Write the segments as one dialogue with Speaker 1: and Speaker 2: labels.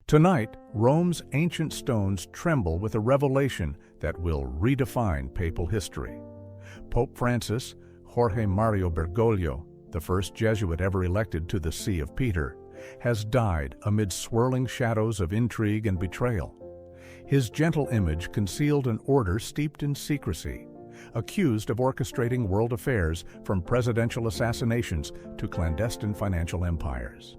Speaker 1: Tonight, Rome's ancient stones tremble with a revelation that will redefine papal history. Pope Francis, Jorge Mario Bergoglio, the first Jesuit ever elected to the See of Peter, has died amid swirling shadows of intrigue and betrayal. His gentle image concealed an order steeped in secrecy, accused of orchestrating world affairs from presidential assassinations to clandestine financial empires.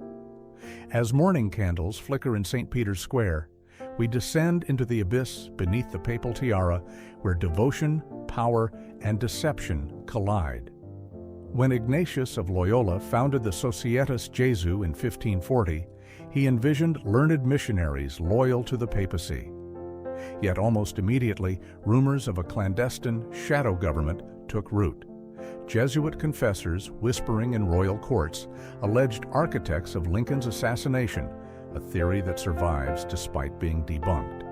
Speaker 1: As morning candles flicker in St. Peter's Square, we descend into the abyss beneath the papal tiara where devotion, power, and deception collide. When Ignatius of Loyola founded the Societas Jesu in 1540, he envisioned learned missionaries loyal to the papacy. Yet almost immediately, rumors of a clandestine shadow government took root. Jesuit confessors whispering in royal courts alleged architects of Lincoln's assassination, a theory that survives despite being debunked,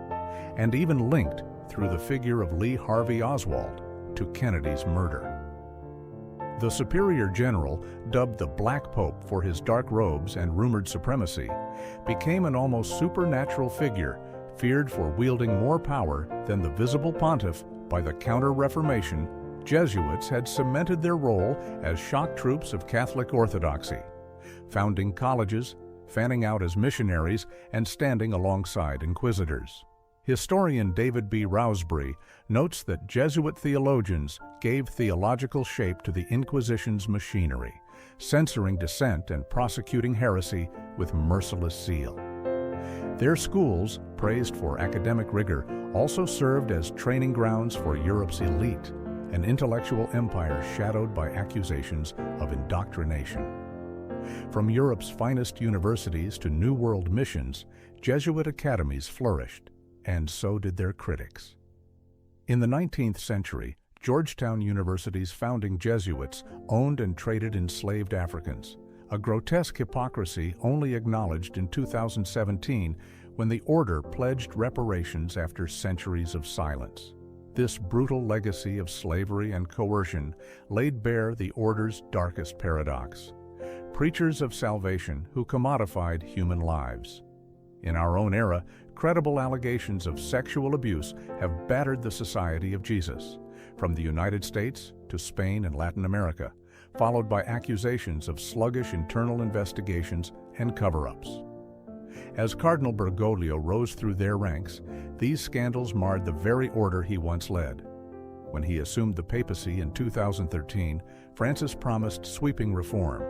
Speaker 1: and even linked through the figure of Lee Harvey Oswald to Kennedy's murder. The Superior General, dubbed the Black Pope for his dark robes and rumored supremacy, became an almost supernatural figure, feared for wielding more power than the visible pontiff. By the Counter-Reformation, Jesuits had cemented their role as shock troops of Catholic orthodoxy, founding colleges, fanning out as missionaries, and standing alongside inquisitors. Historian David B. Rousbury notes that Jesuit theologians gave theological shape to the Inquisition's machinery, censoring dissent and prosecuting heresy with merciless zeal. Their schools, praised for academic rigor, also served as training grounds for Europe's elite, an intellectual empire shadowed by accusations of indoctrination. From Europe's finest universities to New World missions, Jesuit academies flourished, and so did their critics. In the 19th century, Georgetown University's founding Jesuits owned and traded enslaved Africans, a grotesque hypocrisy only acknowledged in 2017 when the order pledged reparations after centuries of silence. This brutal legacy of slavery and coercion laid bare the order's darkest paradox: preachers of salvation who commodified human lives. In our own era, credible allegations of sexual abuse have battered the Society of Jesus, from the United States to Spain and Latin America, followed by accusations of sluggish internal investigations and cover-ups. As Cardinal Bergoglio rose through their ranks, these scandals marred the very order he once led. When he assumed the papacy in 2013, Francis promised sweeping reform.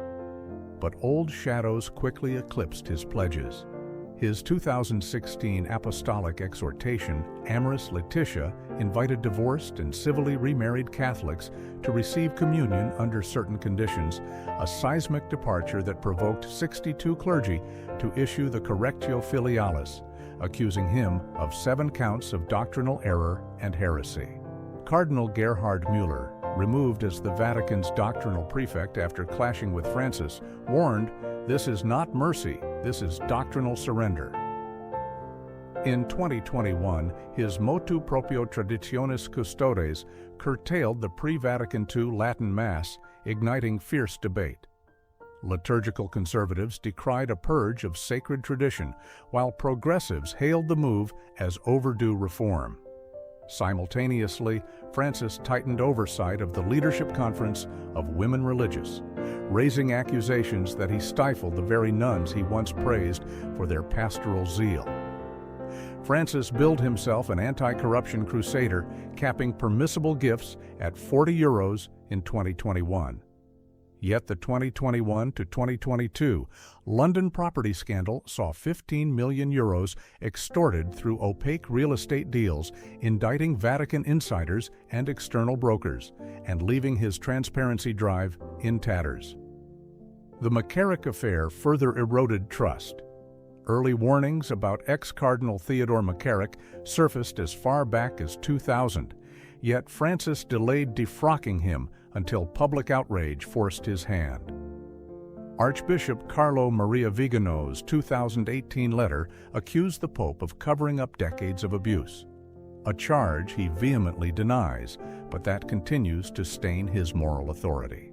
Speaker 1: But old shadows quickly eclipsed his pledges. His 2016 apostolic exhortation, Amoris Laetitia, invited divorced and civilly remarried Catholics to receive communion under certain conditions, a seismic departure that provoked 62 clergy to issue the Correctio Filialis, accusing him of 7 counts of doctrinal error and heresy. Cardinal Gerhard Müller, removed as the Vatican's doctrinal prefect after clashing with Francis, warned, "This is not mercy, this is doctrinal surrender." In 2021, his Motu Proprio Traditionis Custodes curtailed the pre-Vatican II Latin Mass, igniting fierce debate. Liturgical conservatives decried a purge of sacred tradition, while progressives hailed the move as overdue reform. Simultaneously, Francis tightened oversight of the Leadership Conference of Women Religious, raising accusations that he stifled the very nuns he once praised for their pastoral zeal. Francis billed himself an anti-corruption crusader, capping permissible gifts at €40 in 2021. Yet the 2021 to 2022 London property scandal saw €15 million extorted through opaque real estate deals, indicting Vatican insiders and external brokers, and leaving his transparency drive in tatters. The McCarrick affair further eroded trust. Early warnings about ex-Cardinal Theodore McCarrick surfaced as far back as 2000, yet Francis delayed defrocking him until public outrage forced his hand. Archbishop Carlo Maria Vigano's 2018 letter accused the Pope of covering up decades of abuse, a charge he vehemently denies, but that continues to stain his moral authority.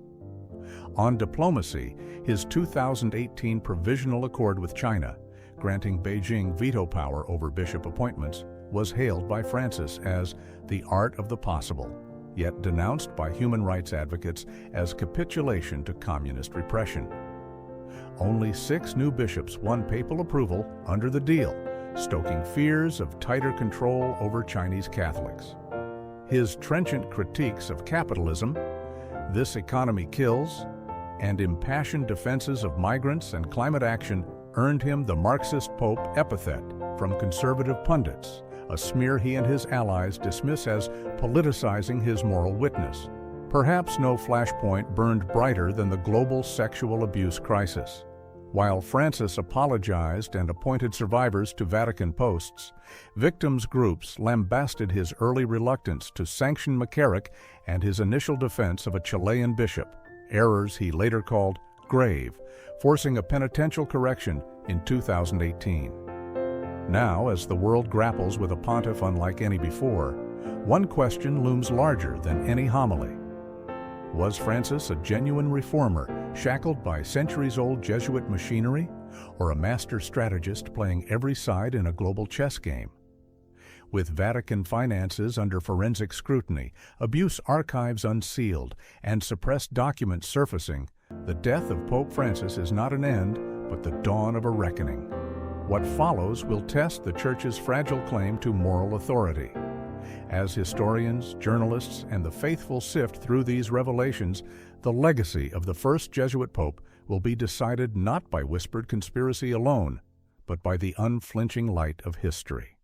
Speaker 1: On diplomacy, his 2018 provisional accord with China, granting Beijing veto power over bishop appointments, was hailed by Francis as the art of the possible, yet denounced by human rights advocates as capitulation to communist repression. Only 6 new bishops won papal approval under the deal, stoking fears of tighter control over Chinese Catholics. His trenchant critiques of capitalism, "This economy kills," and impassioned defenses of migrants and climate action earned him the Marxist Pope epithet from conservative pundits, a smear he and his allies dismiss as politicizing his moral witness. Perhaps no flashpoint burned brighter than the global sexual abuse crisis. While Francis apologized and appointed survivors to Vatican posts, victims' groups lambasted his early reluctance to sanction McCarrick and his initial defense of a Chilean bishop, errors he later called grave, forcing a penitential correction in 2018. Now, as the world grapples with a pontiff unlike any before, one question looms larger than any homily. Was Francis a genuine reformer, shackled by centuries-old Jesuit machinery, or a master strategist playing every side in a global chess game? With Vatican finances under forensic scrutiny, abuse archives unsealed, and suppressed documents surfacing, the death of Pope Francis is not an end, but the dawn of a reckoning. What follows will test the Church's fragile claim to moral authority. As historians, journalists, and the faithful sift through these revelations, the legacy of the first Jesuit pope will be decided not by whispered conspiracy alone, but by the unflinching light of history.